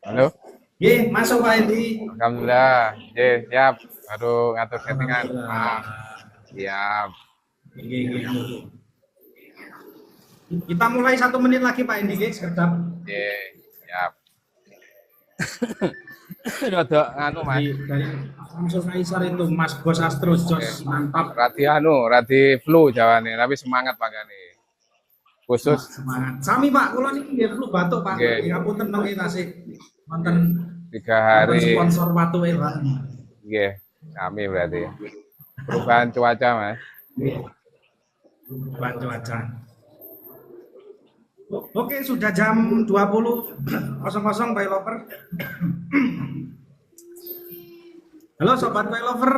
Halo, Nggih, masuk Pak Edi. alhamdulillah. Siap. Baru ngatur settingan. Alhamdulillah. Siap. Nggih, nggih. Kita mulai 1 menit lagi Pak Edi, nggih, sekedap. Siap. Rada anu Mas. Dari Samsul Kaisar itu Mas Bos Astro Jos mantap. Radi flu jawane, tapi semangat pagane. Khusus Semangat. Sami Pak, kula niki nggih flu batuk Pak. Nggih. Ngapunten mengki tasih wonten 3 hari. sponsor batuke Pak. Nggih, kami berarti. Perubahan cuaca Mas. Pak cuaca. Oke, sudah jam 20.00 Pak Lover. Halo Sobat Koi Lover,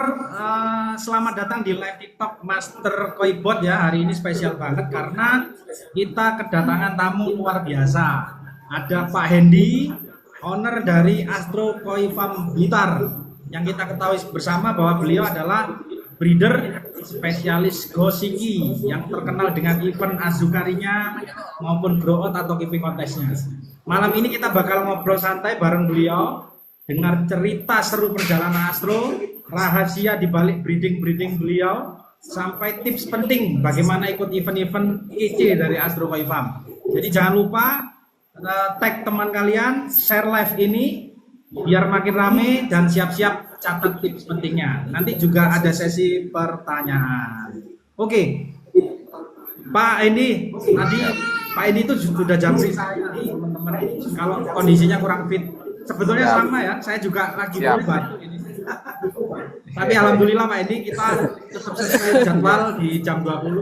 selamat datang di live TikTok Master Koi Bot ya. Hari ini spesial banget karena kita kedatangan tamu luar biasa. Ada Pak Hendy, owner dari Astro Koi Farm Blitar. Yang kita ketahui bersama bahwa beliau adalah breeder spesialis Gosiki yang terkenal dengan event Azukarinya maupun grow out atau keeping kontesnya. Malam ini kita bakal ngobrol santai bareng beliau, dengar cerita seru perjalanan Astro, rahasia di balik breeding beliau, sampai tips penting bagaimana ikut event-event kece dari Astro Koi Farm. Jadi jangan lupa tag teman kalian, share live ini biar makin rame dan siap-siap catat tips pentingnya. Nanti juga ada sesi pertanyaan. Oke, Pak Edi, tadi Pak Edi itu sudah japri saya teman-teman. Kalau kondisinya kurang fit, sebetulnya sama ya, saya juga lagi berobat. Tapi alhamdulillah Pak Edi, kita tetap sesuai jadwal di jam 20.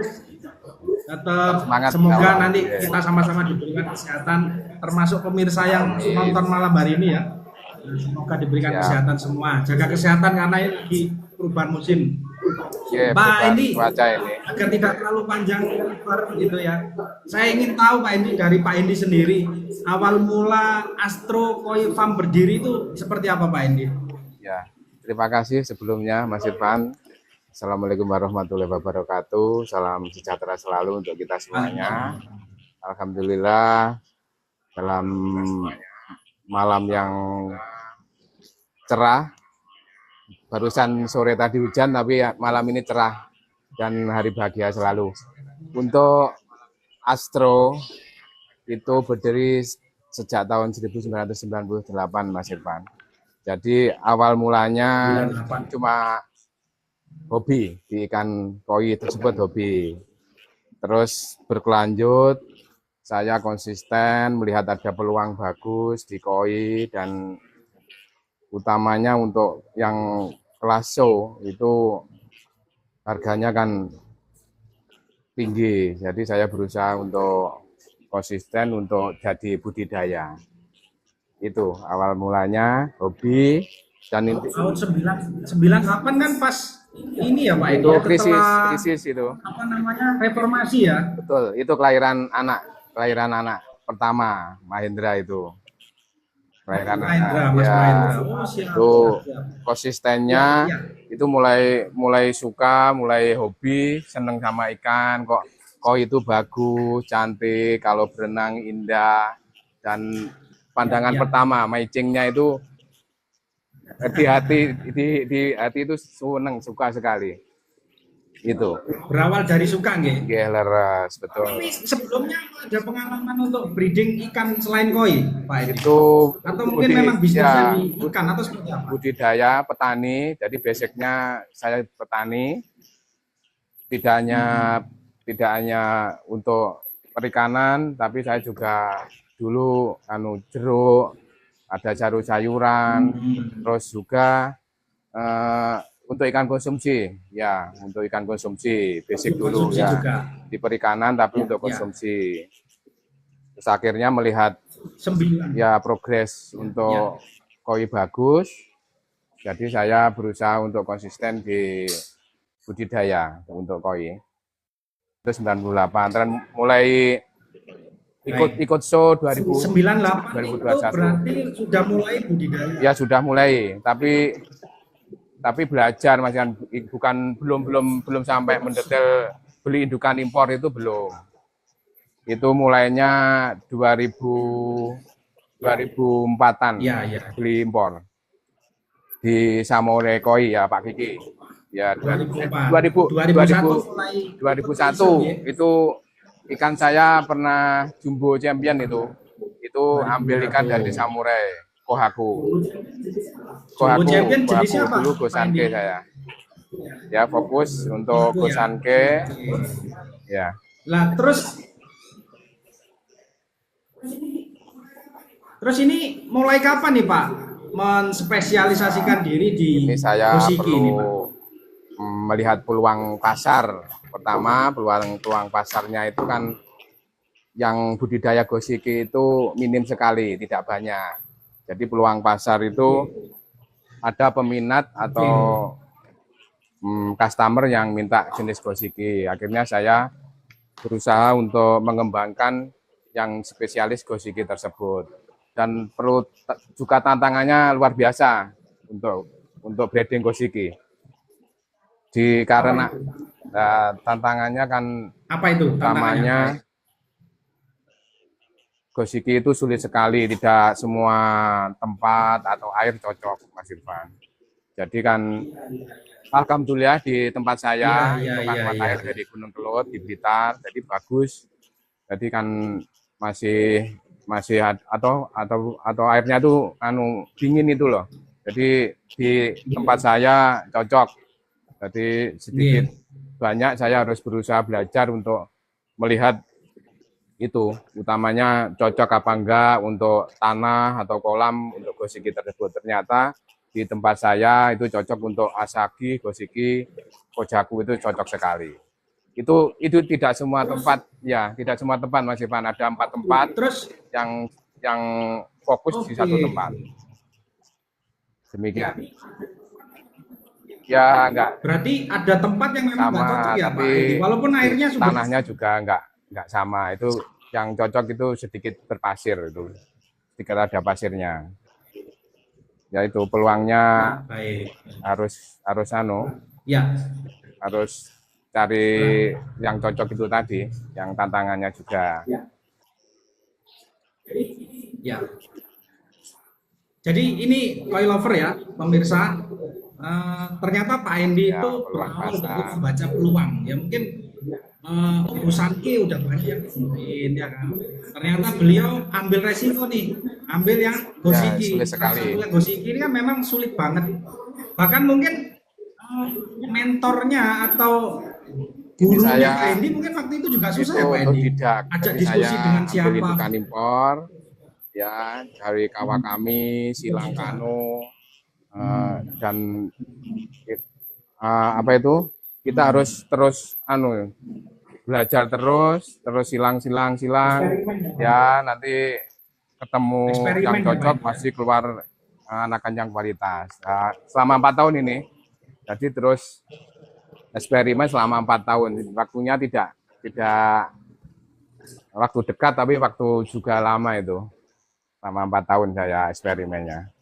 Tetap Semangat, semoga nanti kita sama-sama diberikan kesehatan, termasuk pemirsa yang nonton malam hari ini ya. Semoga diberikan kesehatan semua. Jaga kesehatan karena ini lagi perubahan musim. Pak Edi, agar tidak terlalu panjang gitu ya. Saya ingin tahu Pak Edi, dari Pak Edi sendiri, awal mula Astro Koi Farm berdiri itu seperti apa Pak Edi? Ya, terima kasih sebelumnya Mas Irfan. Assalamualaikum warahmatullahi wabarakatuh. Salam sejahtera selalu untuk kita semuanya. Alhamdulillah dalam malam yang cerah. Barusan sore tadi hujan, tapi malam ini cerah dan hari bahagia selalu. Untuk Astro itu berdiri sejak tahun 1998 Mas Irfan. Jadi awal mulanya cuma hobi di ikan koi tersebut, hobi. Terus berkelanjut, saya konsisten melihat ada peluang bagus di koi, dan utamanya untuk yang kelas show itu harganya kan tinggi. Jadi saya berusaha untuk konsisten untuk jadi budidaya. Itu awal mulanya hobi. Dan tahun 98 kan pas ini ya Pak, itu krisis itu. Apa namanya, reformasi ya? Betul, itu kelahiran anak pertama Mahendra itu. Kelahiran anak. Ya, itu konsistennya itu mulai suka, mulai hobi, seneng sama ikan. Kok itu bagus, cantik, kalau berenang indah, dan pandangan pertama mancingnya itu di hati itu seneng, suka sekali. Itu berawal dari suka nggih? Leres, betul. Tapi sebelumnya ada pengalaman untuk breeding ikan selain koi Pak Edi? Itu atau mungkin memang bisnisnya di ikan atau seperti apa? Budidaya, petani. Jadi basicnya saya petani, tidak hanya untuk perikanan, tapi saya juga dulu jeruk, ada sayuran, terus juga untuk ikan konsumsi, ya, untuk ikan konsumsi, basic dulu ya, juga di perikanan, tapi untuk konsumsi. Terus akhirnya melihat progres untuk koi bagus, jadi saya berusaha untuk konsisten di budidaya untuk koi. Itu 98, dan mulai ikut show 2098 itu berarti sudah mulai budidaya? Ya sudah mulai, tapi belajar Mas, belum sampai mendetail beli indukan impor, itu belum. Itu mulainya 2000 2004-an Ya, ya. beli impor di Samurai Koi ya Pak Kiki. Ya 2004. 2000 2001 2000 mulai 2001 ya. itu ikan saya pernah jumbo champion itu. Itu ambil ikan dari Samurai Kohaku. Jumbo champion jenisnya apa? Dulu Pak Endi? Gosanke saya. Ya fokus untuk Kohaku ya. Gosanke. Ya. Lah terus ini mulai kapan nih Pak menspesialisasikan diri di Ini saya Gosiki perlu ini Pak? melihat peluang pasar. Pertama, peluang pasarnya itu kan yang budidaya Gosiki itu minim sekali, tidak banyak. Jadi peluang pasar itu ada peminat atau customer yang minta jenis Gosiki. Akhirnya saya berusaha untuk mengembangkan yang spesialis Gosiki tersebut. Dan perlu juga tantangannya luar biasa untuk breeding Gosiki. Karena tantangannya kan Apa itu utamanya Gosiki itu sulit sekali, tidak semua tempat atau air cocok, Mas Irfan. Jadi kan alhamdulillah di tempat saya itu kan mata air dari Gunung Kelut di Blitar, jadi bagus. Jadi kan masih atau airnya tuh dingin itu loh. Jadi di tempat saya cocok. Jadi sedikit banyak saya harus berusaha belajar untuk melihat itu, utamanya cocok apa enggak untuk tanah atau kolam untuk Gosiki tersebut. Ternyata di tempat saya itu cocok untuk Asagi, Gosiki, Kojaku itu cocok sekali. Itu tidak semua tempat ya, tidak semua tempat Mas Ivan, ada 4 tempat terus yang fokus di satu tempat. Demikian. Ya enggak. Berarti ada tempat yang memang enggak cocok ya Pak Edi, walaupun airnya sudah tanahnya juga enggak sama. Itu yang cocok itu sedikit berpasir itu. Sedikit ada pasirnya. Ya itu peluangnya harus harus cari yang cocok itu tadi, yang tantangannya juga. Ya. Jadi ini koi lover ya, pemirsa. Ternyata Pak Endi Ya, itu berawal dari membaca peluang. Ya mungkin Gosanke udah banyak yang nemuin ya kan. Ternyata beliau ambil resiko nih, ambil yang Gosiki. Sulit sekali. Gosiki ini kan memang sulit banget. Bahkan mungkin mentornya atau gurunya Pak Endi mungkin waktu itu juga susah ya Pak Endi. Ajak diskusi dengan siapa? Ikan impor, ya dari Kawakami, Silangkano, dan apa itu kita harus terus belajar terus silang ya, nanti ketemu yang cocok pasti keluar anakan yang kualitas. Nah, selama 4 tahun ini jadi terus eksperimen selama 4 tahun, waktunya tidak waktu dekat tapi waktu juga lama itu, selama 4 tahun saya eksperimennya.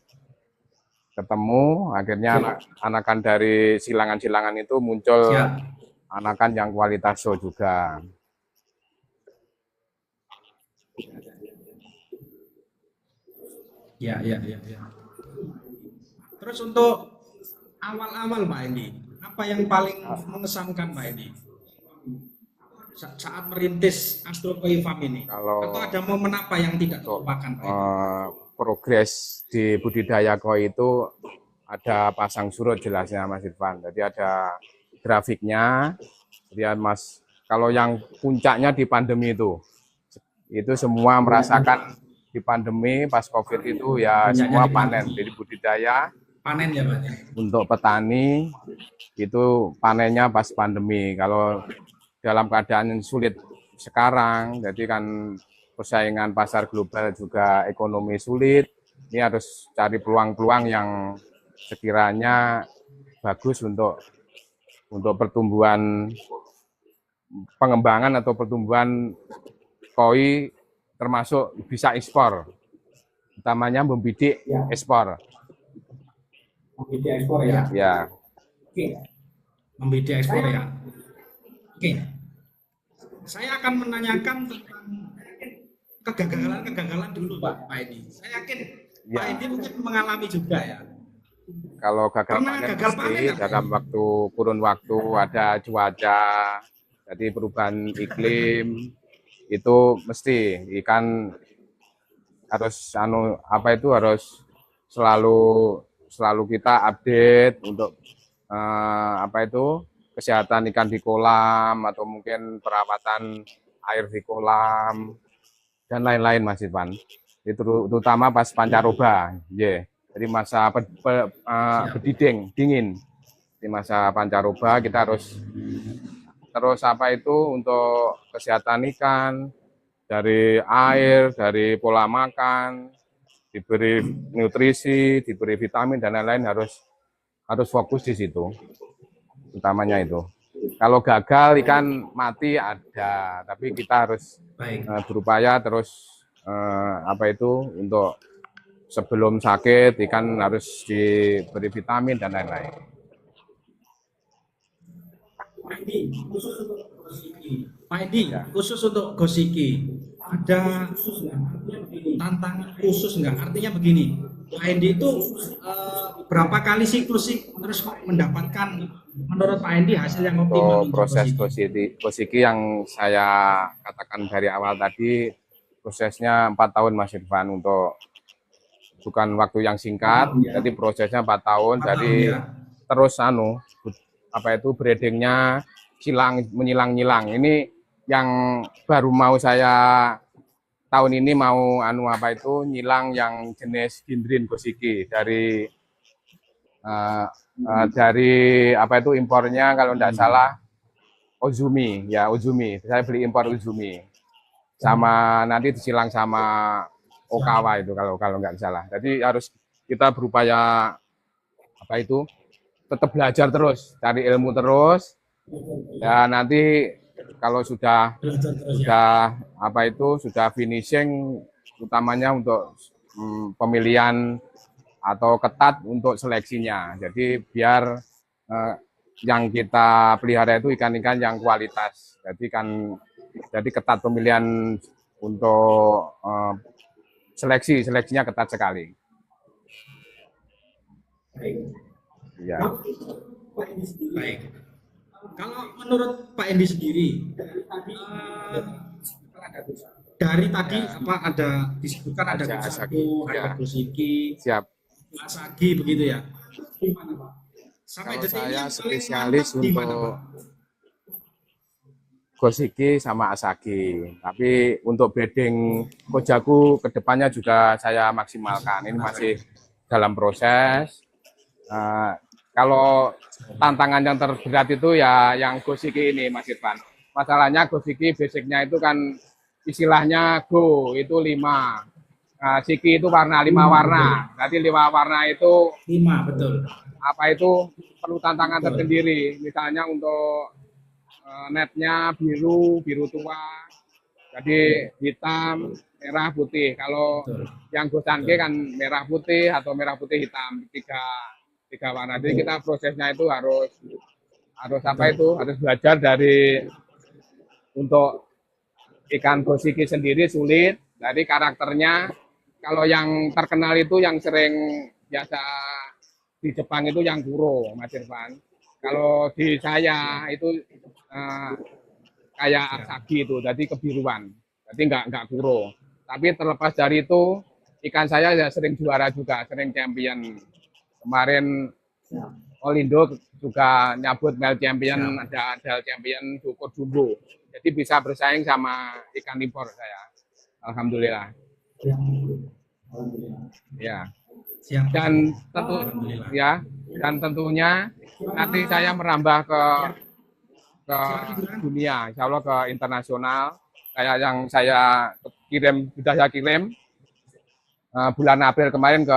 Ketemu akhirnya anakan dari silangan-silangan itu muncul anakan yang kualitas show juga. Ya. Terus untuk awal-awal Pak Endi, apa yang paling mengesankan Pak Endi saat merintis Astro Koi Farm ini? Atau ada momen apa yang tidak terlupakan Pak Endi? Progres di budidaya koi itu ada pasang surut jelasnya Mas Irfan. Jadi ada grafiknya. Lihat Mas, kalau yang puncaknya di pandemi itu semua merasakan di pandemi pas Covid itu ya semua panen. Jadi budidaya panen ya Pak. Untuk petani itu panennya pas pandemi. Kalau dalam keadaan sulit sekarang, jadi kan persaingan pasar global juga ekonomi sulit. Ini harus cari peluang-peluang yang sekiranya bagus untuk pertumbuhan, pengembangan atau pertumbuhan koi, termasuk bisa ekspor, utamanya membidik ekspor. Membidik ekspor ya. Ya. Oke. Membidik ekspor ya. Oke. Saya akan menanyakan tentang kegagalan dulu Pak Edi. Saya yakin Pak Ya. Edi mungkin mengalami juga ya. Kalau gagal Pernah panen gagal panen pasti nggak, Pak? dalam kurun waktu ada cuaca, jadi perubahan iklim itu mesti ikan harus harus selalu kita update untuk kesehatan ikan di kolam atau mungkin perawatan air di kolam dan lain-lain Mas Irfan. Itu terutama pas pancaroba, Jadi masa berdiding, dingin. Di masa pancaroba kita harus terus untuk kesehatan ikan, dari air, dari pola makan, diberi nutrisi, diberi vitamin dan lain-lain harus fokus di situ. Utamanya itu. Kalau gagal ikan mati ada, tapi kita harus berupaya terus untuk sebelum sakit ikan harus diberi vitamin dan lain-lain. Pak Edi, khusus untuk Gosiki, ada tantangan khusus nggak? Artinya begini, Pak Edi itu berapa kali siklus sih terus mendapatkan menurut Pak Edi hasil yang optimal? Untuk proses Gosiki yang saya katakan dari awal tadi, prosesnya 4 tahun Mas Irfan, untuk bukan waktu yang singkat, jadi prosesnya 4 tahun, jadi terus breedingnya menyilang-nyilang. Ini yang baru mau saya tahun ini mau nyilang yang jenis Gindrin Gosiki dari impornya kalau tidak salah Ozumi. Saya beli impor Ozumi. Sama nanti disilang sama Okawa itu kalau nggak salah. Jadi harus kita berupaya tetap belajar terus, cari ilmu terus. Ya nanti kalau sudah finishing, utamanya untuk pemilihan atau ketat untuk seleksinya. Jadi biar yang kita pelihara itu ikan-ikan yang kualitas. Jadi ketat pemilihan untuk seleksinya ketat sekali. Ya. Baik. Kalau menurut Pak Endi sendiri, dari tadi ada disebutkan ada Gosaki, ada Gosiki, Asagi begitu ya. Sampai kalau saya spesialis untuk Gosiki sama Asagi, tapi untuk breeding Kojaku kedepannya juga saya maksimalkan. Ini masih dalam proses. Kalau tantangan yang terberat itu ya yang Gosiki ini Mas Irfan. Masalahnya Gosiki basicnya itu kan istilahnya itu 5. Siki itu 5 warna. Berarti 5 warna itu 5, betul. Perlu tantangan tersendiri. Misalnya untuk netnya biru tua. Jadi hitam, merah, putih. Kalau yang Gosanke kan merah putih atau merah putih hitam, tiga warna. Jadi kita prosesnya itu harus belajar untuk ikan Gosiki sendiri sulit. Dari karakternya, kalau yang terkenal itu yang sering biasa di Jepang itu yang kuro, Mas Irfan. Kalau di saya itu kayak Asagi itu, jadi kebiruan, jadi nggak kuro. Tapi terlepas dari itu, ikan saya ya sering juara juga, sering champion. Kemarin Olindo juga nyabut Mel Champion, ada Champion Dukur Jumbo. Jadi bisa bersaing sama ikan impor saya. Alhamdulillah. Ya. Dan tentunya nanti saya merambah ke dunia, insya Allah ke internasional. Kayak yang saya sudah kirim bulan April kemarin ke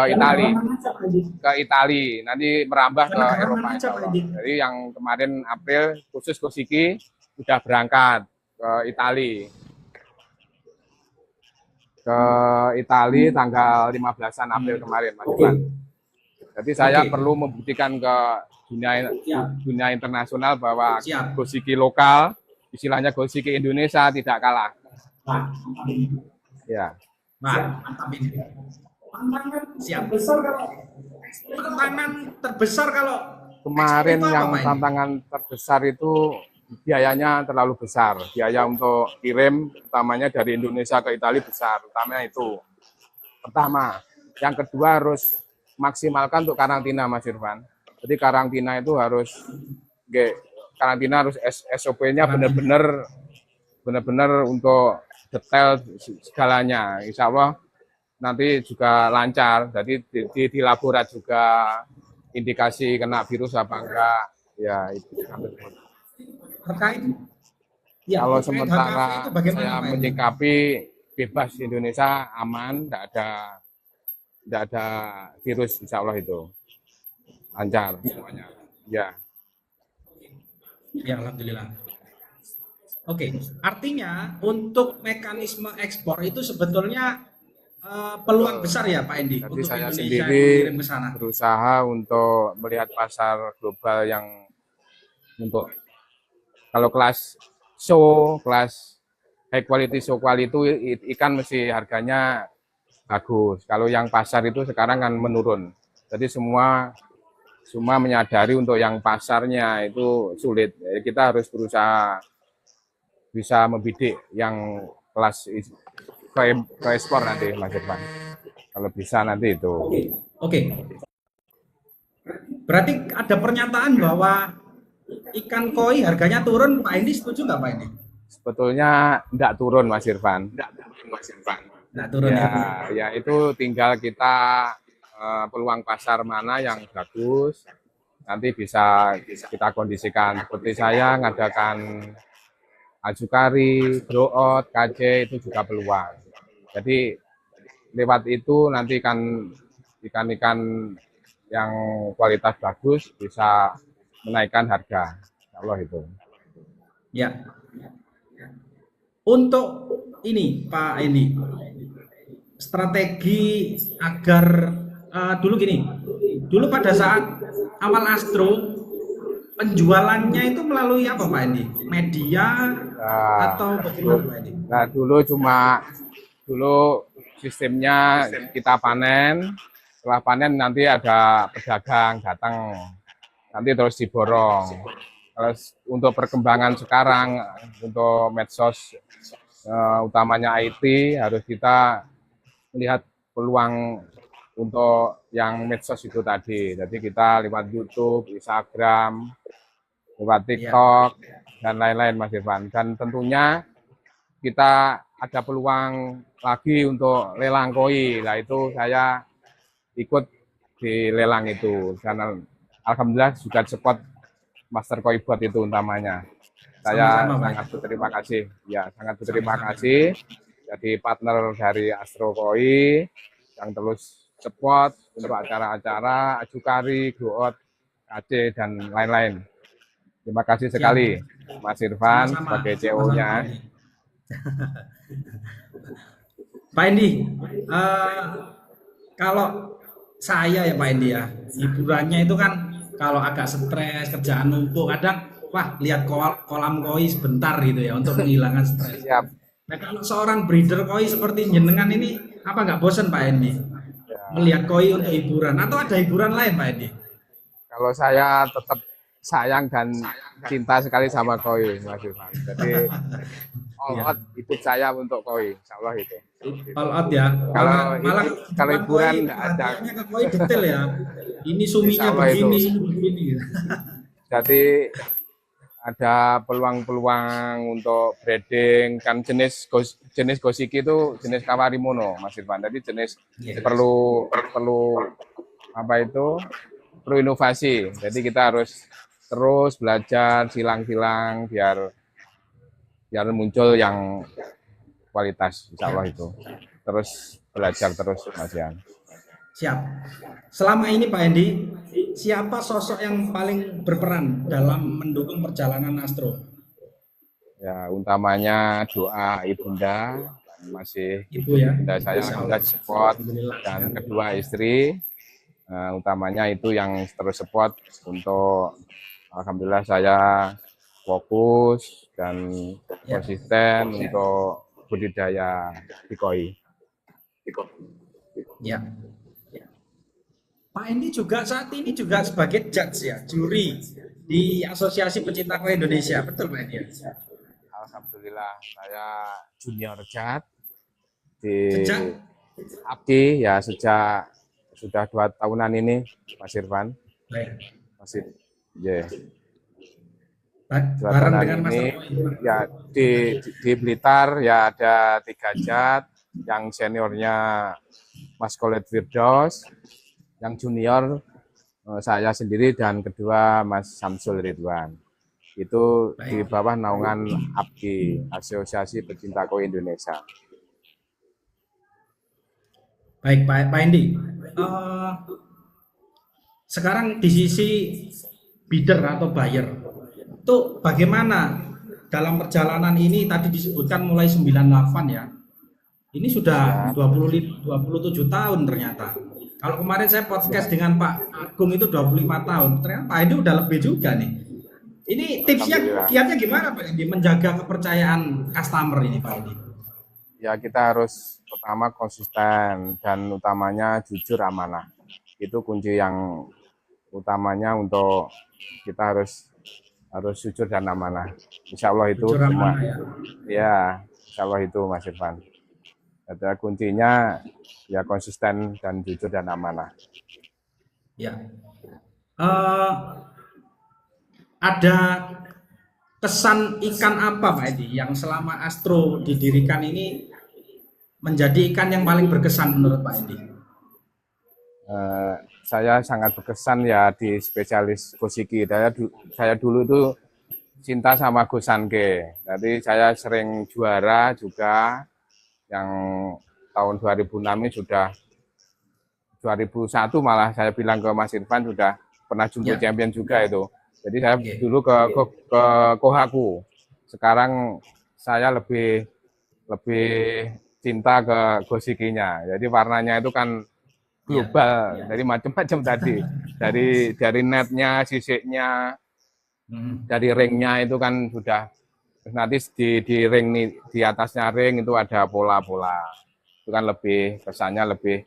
Itali, nanti merambah ke Eropa. Jadi yang kemarin April khusus Gosiki sudah berangkat ke Itali tanggal 15-an April kemarin, Mas Iwan. Jadi saya perlu membuktikan ke dunia internasional bahwa Gosiki lokal, istilahnya Gosiki Indonesia tidak kalah. Ya. Wah, mantap ini. Siap. Tantangan terbesar kalau ekspor Kemarin itu apa yang Pak ini? tantangan terbesar itu biayanya terlalu besar. Biaya untuk kirim, utamanya dari Indonesia ke Italia besar. Utamanya itu. Pertama. Yang kedua harus maksimalkan untuk karantina, Mas Irfan. Jadi karantina itu harus, karantina harus SOP-nya benar-benar untuk detail segalanya. Insya Allah nanti juga lancar. Jadi di laborat juga indikasi kena virus apa enggak. Ya itu. Terkait ya, Kalau terkait HKV sementara itu bagaimana saya Pak ini? menyikapi bebas di Indonesia aman, tidak ada virus, insya Allah itu lancar semuanya. Ya, Ya, alhamdulillah. Oke, artinya untuk mekanisme ekspor itu sebetulnya peluang besar ya Pak Endi jadi untuk saya Indonesia sendiri mengirim ke sana. berusaha untuk melihat pasar global yang untuk kalau kelas show, kelas high quality show quality itu ikan mesti harganya bagus. Kalau yang pasar itu sekarang kan menurun. Jadi semua menyadari untuk yang pasarnya itu sulit. Jadi kita harus berusaha bisa membidik yang kelas ke ekspor nanti, Mas Irfan. Kalau bisa nanti itu. Oke. Berarti ada pernyataan bahwa ikan koi harganya turun, Pak Endi setuju nggak Pak Endi? Sebetulnya tidak turun, Mas Irfan. Nggak turun Ya, ya. ya itu tinggal kita peluang pasar mana yang bagus, nanti bisa kita kondisikan. Seperti saya mengadakan Ajukari, Grow Out, KJ itu juga peluang. Jadi lewat itu nanti kan ikan-ikan yang kualitas bagus bisa menaikkan harga. Allah itu. Ya. Untuk ini Pak Endi, strategi agar dulu gini, dulu pada saat awal Astro penjualannya itu melalui apa Pak Endi? Media atau bagaimana Pak Endi? Nah dulu sistemnya kita panen, setelah panen nanti ada pedagang datang, nanti terus diborong. Kalau untuk perkembangan sekarang untuk medsos utamanya IT harus kita melihat peluang untuk yang medsos itu tadi. Jadi kita lewat YouTube, Instagram, lewat TikTok dan lain-lain Mas Irfan. Dan tentunya kita ada peluang lagi untuk lelang koi. Nah itu saya ikut di lelang itu. Karena alhamdulillah juga support Master Koi Bot itu utamanya. Saya sangat berterima kasih. Ya, sangat berterima kasih. Jadi partner dari Astro Koi yang terus support untuk acara-acara Ajukari, Grow Out, KC dan lain-lain. Terima kasih sekali Mas Irfan sebagai CEO-nya. Pak Endi, kalau saya ya Pak Endi ya, hiburannya itu kan kalau agak stres, kerjaan numpuk, kadang wah lihat kolam koi sebentar gitu ya untuk menghilangkan stres. Siap. Nah kalau seorang breeder koi seperti jenengan ini apa nggak bosan Pak Endi melihat koi untuk hiburan atau ada hiburan lain Pak Endi? Kalau saya tetap sayang dan cinta sekali sama koi, Mas Irfan. Jadi all out hidup saya untuk koi, insya Allah itu. All out ya. Kalau hiburan nggak ada. Ke koi detail ya. Ini suminya begini, ini begini. Jadi ada peluang-peluang untuk breeding kan jenis gosiki itu jenis kawarimono, Mas Irfan. Jadi jenis perlu apa itu? Perlu inovasi. Jadi kita harus terus belajar silang-silang biar muncul yang kualitas, insya Allah itu. Terus belajar terus, Mas Yan. Siap. Selama ini Pak Endi, siapa sosok yang paling berperan dalam mendukung perjalanan Astro? Ya, utamanya doa ibunda, masih Ibu ya. Ibunda saya sudah support, dan kedua istri, utamanya itu yang terus support untuk alhamdulillah saya fokus dan konsisten untuk budidaya di koi. Ya. Pak Endi juga saat ini juga sebagai judge ya, juri di Asosiasi Pecinta Koi Indonesia, betul Pak Endi? Alhamdulillah saya junior judge di Sejak APKI ya sejak sudah 2 tahunan ini, Mas Irfan. Masih, yeah. bareng dengan Master ini Koi. ya di Blitar ya ada 3 judge, yang seniornya Mas Khalid Firdaus, yang junior saya sendiri, dan kedua Mas Samsul Ridwan. Itu di bawah naungan APKI, Asosiasi Pecinta Koi Indonesia. Baik Pak Endi, sekarang di sisi bidder atau buyer, itu bagaimana dalam perjalanan ini? Tadi disebutkan mulai 98 ya, ini sudah 27 tahun ternyata. Kalau kemarin saya podcast dengan Pak Agung itu 25 tahun, ternyata Pak Endi udah lebih juga nih. Ini tipsnya, kiatnya gimana Pak Endi menjaga kepercayaan customer ini Pak Endi? Ya kita harus pertama konsisten dan utamanya jujur, amanah. Itu kunci yang utamanya untuk kita harus jujur dan amanah. Insya Allah itu Jujur semua. amanah, Ya, Insya Allah itu Mas Irfan. Ada kuncinya ya konsisten dan jujur dan amanah. Ya. Ada kesan ikan apa Pak Edi yang selama Astro didirikan ini menjadi ikan yang paling berkesan menurut Pak Edi? Saya sangat berkesan ya di spesialis Gosiki. Saya dulu itu cinta sama Gosanke. Jadi saya sering juara juga, yang tahun 2006 ini sudah 2001 malah saya bilang ke Mas Irfan sudah pernah jumbo champion juga itu. Jadi saya dulu ke Kohaku. Sekarang saya lebih cinta ke Gosikinya. Jadi warnanya itu kan global, dari macam-macam tadi. Dari netnya, sisiknya, dari ringnya itu kan sudah, nanti di ring nih, di atasnya ring itu ada pola-pola. Itu kan lebih kesannya lebih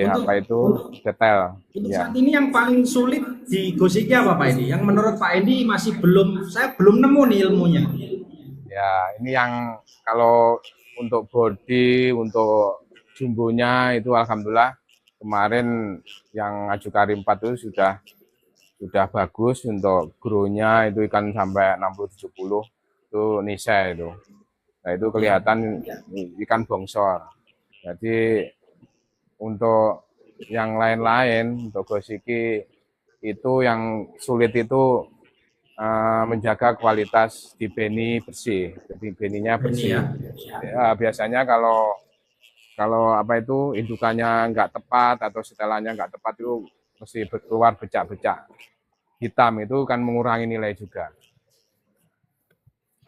apa itu detail. Untuk saat ini yang paling sulit di Gosiki apa Pak Edi? Yang menurut Pak Edi masih saya belum nemu nih ilmunya. Ya, ini yang kalau untuk body, untuk jumbonya itu alhamdulillah kemarin yang Ajukari 4 itu sudah bagus. Untuk grow-nya itu ikan sampai 60-70 itu nisa itu. Nah, itu kelihatan ikan bongsor. Jadi untuk yang lain-lain, untuk Gosiki itu yang sulit itu menjaga kualitas di beni bersih. Jadi beninya bersih. Ya, biasanya kalau apa itu indukannya nggak tepat atau setelannya nggak tepat itu mesti keluar becak-becak hitam, itu kan mengurangi nilai juga.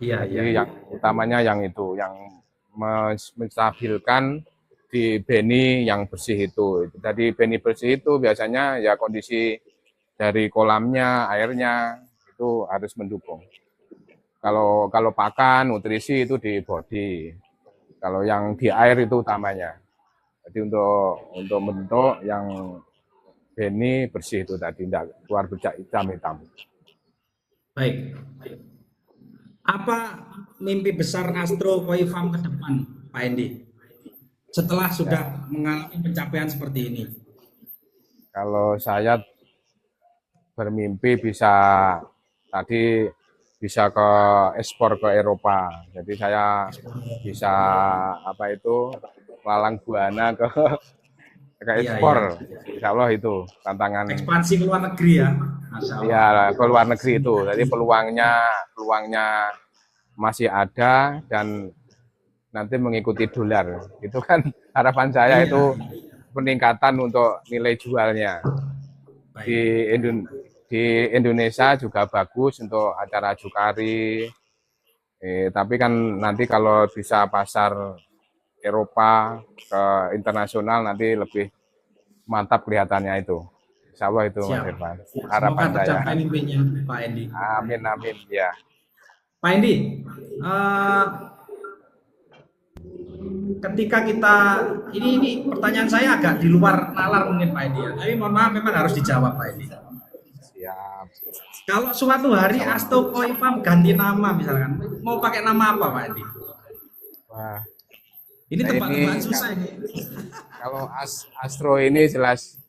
Jadi yang utamanya yang itu, yang menstabilkan di beni yang bersih itu. Jadi beni bersih itu biasanya ya kondisi dari kolamnya, airnya itu harus mendukung. Kalau pakan, nutrisi itu di body. Kalau yang di air itu utamanya. Jadi untuk bentuk yang beni bersih itu tadi, tidak keluar becak hitam. Baik. Apa mimpi besar Astro Koi Farm ke depan, Pak Endi? Setelah sudah mengalami pencapaian seperti ini. Kalau saya bermimpi bisa ke ekspor ke Eropa. Jadi saya bisa apa itu lalang buana ke ekspor. Insya Allah itu tantangan. Ekspansi ke luar negeri ya. Iya, ke luar negeri itu. Jadi peluangnya masih ada dan nanti mengikuti dolar. Itu kan harapan saya itu peningkatan untuk nilai jualnya. Di Indonesia juga bagus untuk acara Ajukari. Tapi kan nanti kalau bisa pasar Eropa ke internasional nanti lebih mantap kelihatannya itu. Insya Allah itu Mas Irfan. Harapan saya. Tercapai mimpinya Pak Endi. Amin ya. Pak Endi, ketika kita ini pertanyaan saya agak di luar nalar mungkin Pak Edi ya. Tapi mohon maaf memang harus dijawab Pak Edi. Siap. Kalau suatu hari Astro Koi Farm ganti nama misalkan, mau pakai nama apa Pak Edi? Wah, Ini nah tebak-tebakan ini susah ini. kalau Astro ini jelas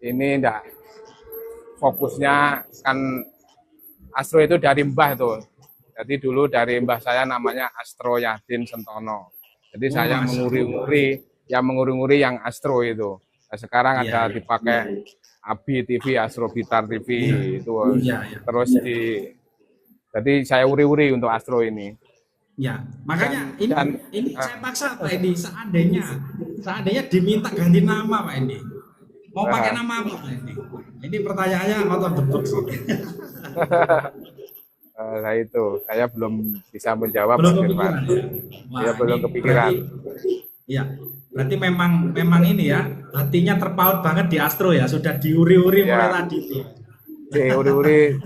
ini enggak fokusnya kan Astro itu dari mbah tuh. Jadi dulu dari mbah saya namanya Astro Yadin Sentono. Jadi saya menguri-nguri yang Astro itu. Nah, sekarang Iya, ada iya. dipakai Abi TV, Astro Bitar TV itu. Iya, iya. Terus jadi saya uri-uri untuk Astro ini. Ya, makanya ini Dan- saya paksa Pak Edi seandainya diminta ganti nama Pak Edi. Mau pakai nama apa Pak Edi? Ini pertanyaannya out of the box sih. Nah itu saya belum bisa menjawab. Belum Mas kepikiran Irfan. ya. Wah, Ya, belum ini kepikiran. Iya, berarti memang ini ya hatinya terpaut banget di Astro ya, sudah diuri-uri Ya. mulai tadi. Di uri-uri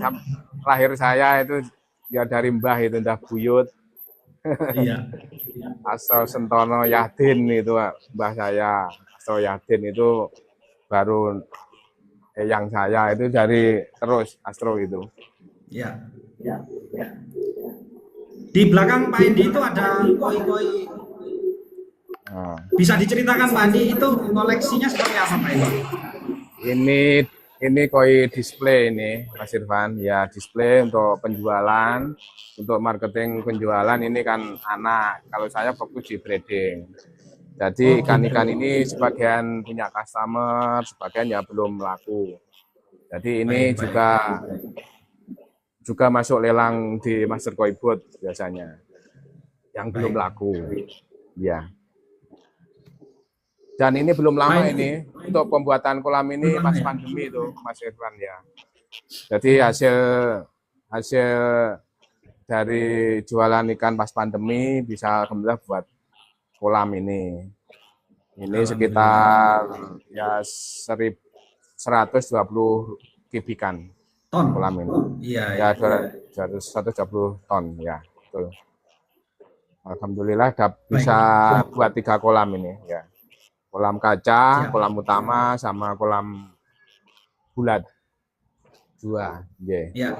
lahir saya itu ya dari mbah itu Mbah Buyut. Iya. Astro Sentono Yadin itu mbah saya. Astro Yadin itu baru yang saya itu dari terus Astro itu. Iya. Di belakang Pak Edi itu ada koi-koi. Nah, Bisa diceritakan Pak Edi itu koleksinya seperti apa Pak Edi? ini koi display ini Mas Irfan, ya display untuk penjualan, untuk marketing penjualan ini kan anak. Kalau saya fokus di breeding. Jadi ikan-ikan ini sebagian punya customer, sebagian ya belum laku. Jadi ini juga masuk lelang di Master Koi Boat biasanya, yang belum laku. Ya. Dan ini belum lama ini untuk pembuatan kolam ini pas pandemi itu Mas Irfan ya. Jadi hasil dari jualan ikan pas pandemi bisa alhamdulillah buat kolam ini. Ini sekitar ya 120 kubikan Ton. kolam ini. Iya. Ya 120 ton ya. Betul. Alhamdulillah bisa buat 3 kolam ini ya. Kolam kaca, kolam utama, sama kolam bulat. 2. Yeah. Ya.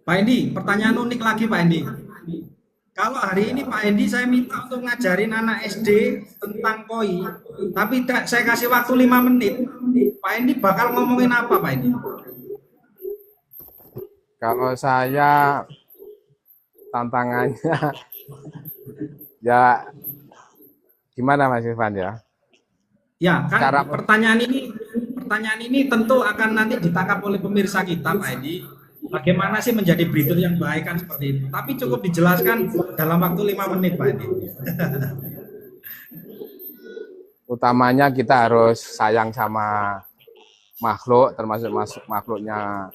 Pak Endi, pertanyaan unik lagi Pak Endi. Kalau hari ini Pak Endi saya minta untuk ngajarin anak SD tentang koi, tapi saya kasih waktu 5 menit. Pak Endi bakal ngomongin apa Pak Endi? Kalau saya tantangannya ya gimana Mas Irfan ya? Ya, kan pertanyaan ini tentu akan nanti ditangkap oleh pemirsa kita Pak Endi. Bagaimana sih menjadi breeder yang baik kan seperti itu. Tapi cukup dijelaskan dalam waktu 5 menit Pak Endi. Utamanya kita harus sayang sama makhluk, termasuk makhluknya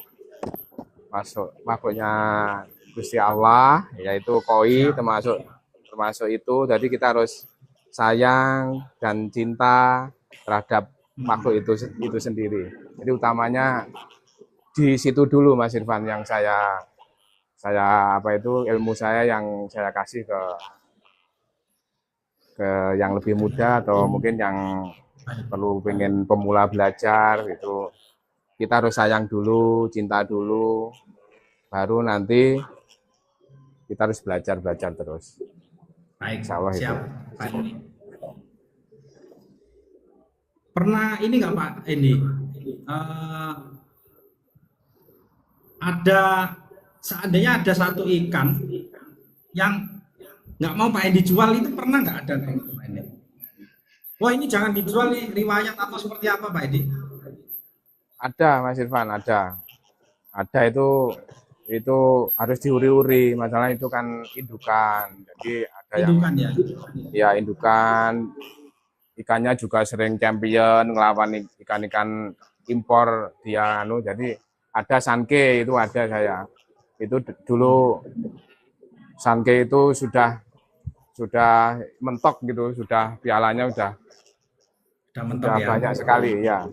Gusti Allah, yaitu koi termasuk itu. Jadi kita harus sayang dan cinta terhadap makhluk itu sendiri. Jadi utamanya di situ dulu Mas Irfan yang saya ilmu saya yang saya kasih ke yang lebih muda atau mungkin yang perlu pengen pemula belajar gitu. Kita harus sayang dulu, cinta dulu, baru nanti kita harus belajar terus. Baik, Insyaallah siap itu. Pak Endi. Pernah ini nggak Pak Endi? Seandainya ada satu ikan yang nggak mau Pak Endi jual, itu pernah nggak ada Pak Endi? Wah ini jangan dijual nih, riwayat atau seperti apa Pak Endi? Ada Mas Irfan, ada itu harus diuri-uri. Masalah itu kan indukan, jadi ada Indukan ya? Ya indukan, ikannya juga sering champion ngelawan ikan-ikan impor dia jadi ada sanke itu ada saya. Itu dulu sanke itu sudah mentok gitu, sudah pialanya udah mentok ya? banyak sekali ya.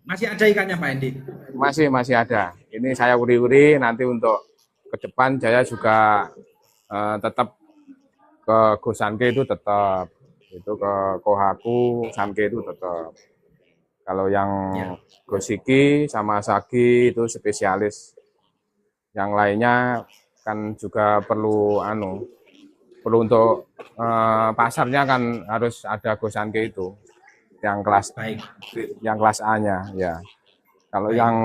Masih ada ikannya Pak Endi? Masih ada. Ini saya uri-uri nanti untuk ke depan saya juga tetap ke Gosanke itu tetap, itu ke Kohaku, Sanke itu tetap. Kalau yang Ya. Gosiki sama Sagi itu spesialis. Yang lainnya kan juga perlu perlu untuk pasarnya kan harus ada Gosanke itu yang Baik, kelas A-nya ya. Kalau baik. yang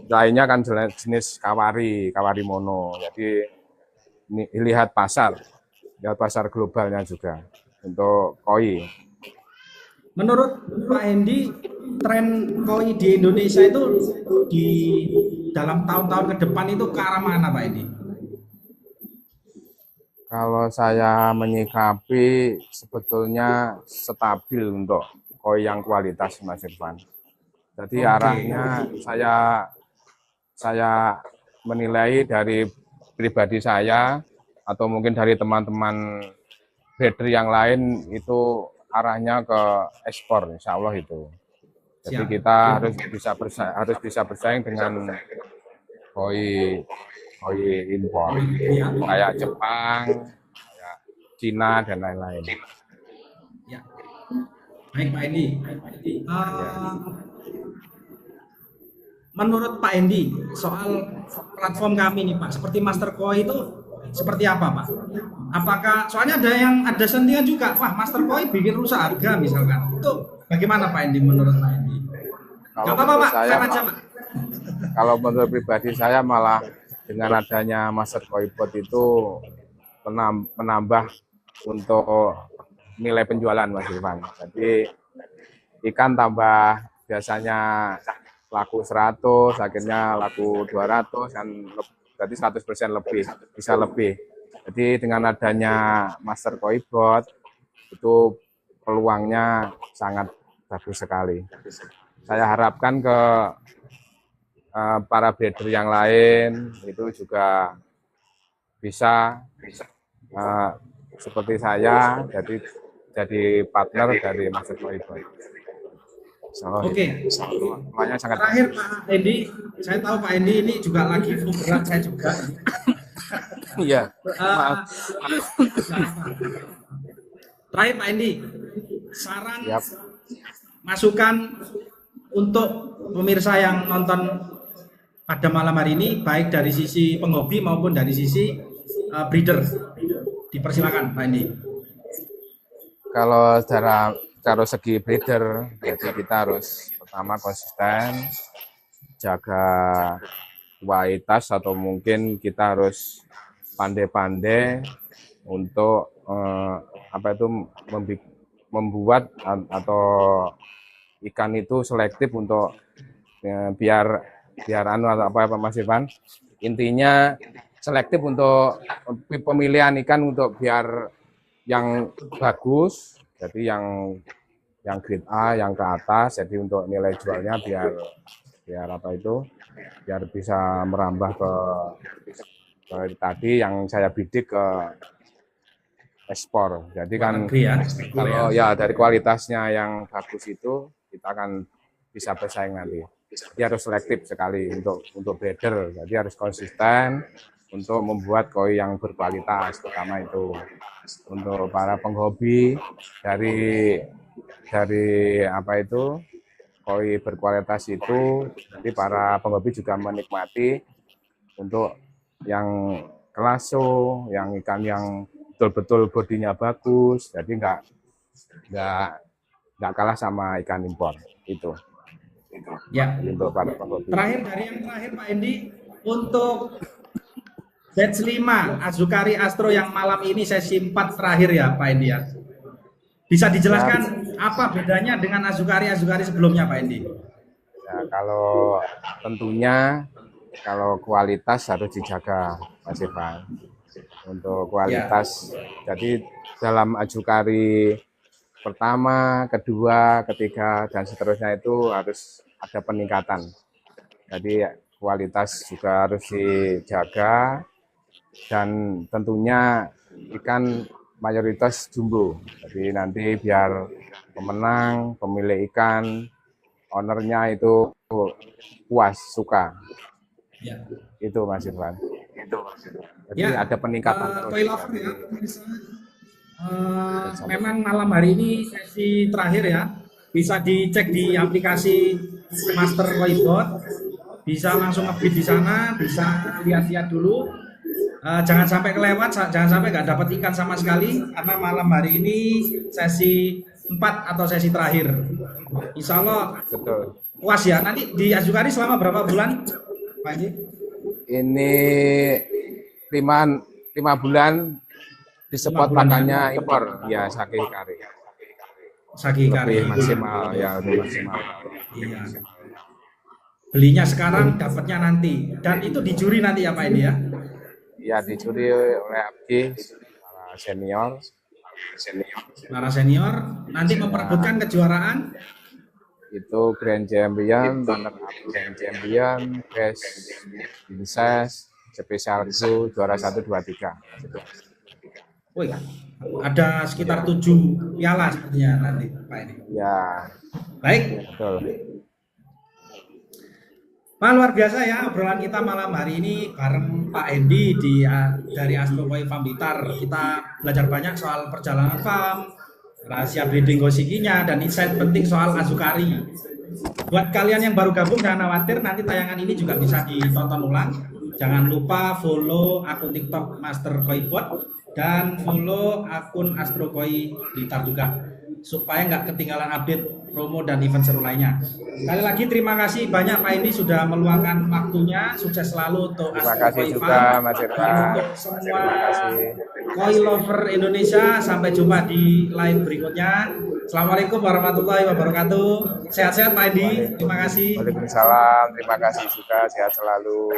lainnya kan jenis kawari mono. Jadi ini lihat pasar globalnya juga untuk koi. Menurut Pak Hendi, tren koi di Indonesia itu di dalam tahun-tahun ke depan itu ke arah mana, Pak Hendi? Kalau saya menyikapi sebetulnya stabil untuk koi yang kualitas, Mas Irfan. Jadi Oke. arahnya saya menilai dari pribadi saya atau mungkin dari teman-teman trader yang lain itu arahnya ke ekspor, insya Allah itu. Jadi Siap. kita harus bisa bersaing dengan koi koi impor Ya. kayak Jepang, kayak Cina dan lain-lain. Ya. Baik, Pak Hendi. Ya. Menurut Pak Hendi, soal platform kami nih Pak, seperti Master Koi itu seperti apa Pak? Apakah soalnya ada sentian juga, wah Master Koi bikin rusak harga misalkan. Itu bagaimana Pak Hendi menurut Pak Hendi? Kalau Gak apa-apa menurut Pak, saya, fair aja Pak. kalau menurut pribadi saya malah dengan adanya Master Koi Bot itu menambah untuk nilai penjualan, Mas Irfan. Jadi ikan tambah biasanya laku 100, akhirnya laku 200 kan, berarti 100% lebih, bisa lebih. Jadi dengan adanya Master Koi Bot itu peluangnya sangat bagus sekali. Saya harapkan ke para trader yang lain itu juga bisa seperti saya jadi partner dari Master Koi Bot. Oke, Semuanya sangat terakhir bagus. Pak Hendi, saya tahu Pak Hendi ini juga lagi flu berat, saya juga. Iya, Eh, maaf. Terakhir Pak Hendi, saran Siap. masukan untuk pemirsa yang nonton pada malam hari ini, baik dari sisi penghobi maupun dari sisi breeder. Dipersilakan Pak Hendi. Kalau cara segi breeder, jadi kita harus pertama konsisten, jaga kualitas atau mungkin kita harus pandai-pandai untuk membuat atau ikan itu selektif untuk biar atau Mas Irfan, intinya selektif untuk pemilihan ikan untuk biar yang bagus, jadi yang grade A yang ke atas, jadi untuk nilai jualnya biar biar bisa merambah ke tadi yang saya bidik ke ekspor. Jadi kan kalau ya dari kualitasnya yang bagus itu kita akan bisa bersaing nanti. Jadi harus selektif sekali untuk breeder. Jadi harus konsisten untuk membuat koi yang berkualitas, pertama itu. Untuk para penghobi dari koi berkualitas itu, nanti para penghobi juga menikmati untuk yang kelaso, yang ikan yang betul-betul bodinya bagus, jadi nggak kalah sama ikan impor itu. Ya. Untuk para penghobi. Terakhir Pak Hendi, untuk batch 5 Azukari Astro yang malam ini sesi 4 terakhir ya Pak Hendi ya. Bisa dijelaskan apa bedanya dengan Azukari sebelumnya Pak Hendi? Ya, kalau tentunya kalau kualitas harus dijaga Mas Irfan. Untuk kualitas, jadi dalam Azukari pertama, kedua, ketiga, dan seterusnya itu harus ada peningkatan. Jadi kualitas juga harus dijaga dan tentunya ikan mayoritas jumbo. Jadi nanti biar pemenang, pemilik ikan, ownernya itu puas, suka. Ya. Itu Mas Irfan. Jadi ya, ada peningkatan terus. Koi Lover ya, Memang malam hari ini sesi terakhir ya. Bisa dicek di aplikasi Master Koibot. Bisa langsung ngebid di sana, bisa lihat-lihat dulu. Jangan sampai kelewat, jangan sampai nggak dapat ikan sama sekali karena malam hari ini sesi 4 atau sesi terakhir. Insya Allah Betul. puas ya. Nanti di Azukari selama berapa bulan, Pak Haji? Ini 5 bulan di spot pakannya impor ya Saki Kari. Saki Kari. Lebih maksimal ya, lebih maksimal. Iya. Belinya sekarang, dapatnya nanti. Dan itu dijuri nanti ya Pak ini ya? Ya dicuri oleh Abdi, para senior. Para senior nanti memperebutkan kejuaraan Itu Grand Champion, runner up Grand Champion, Best Princess, Special Zoo, juara 1, 2, 3. wih, ada sekitar 7 piala sepertinya nanti Pak ini. Ya, Baik, betul. Pak, luar biasa ya obrolan kita malam hari ini bareng Pak Hendy dari Astro Koi Farm Blitar. Kita belajar banyak soal perjalanan farm, rahasia breeding gosikinya, dan insight penting soal Azukari. Buat kalian yang baru gabung jangan khawatir, nanti tayangan ini juga bisa ditonton ulang. Jangan lupa follow akun TikTok Master Koi Bot dan follow akun Astro Koi Blitar juga, supaya nggak ketinggalan update promo dan event seru lainnya. Sekali lagi terima kasih banyak Pak Indi sudah meluangkan waktunya. Sukses selalu untuk Terima Astro kasih Koi juga Farm Mas dan Irfan. untuk semua Terima kasih. koi lover Indonesia. Sampai jumpa di live berikutnya. Assalamualaikum warahmatullahi wabarakatuh. Sehat-sehat Pak Indi. Terima kasih. Waalaikumsalam, terima kasih juga, sehat selalu.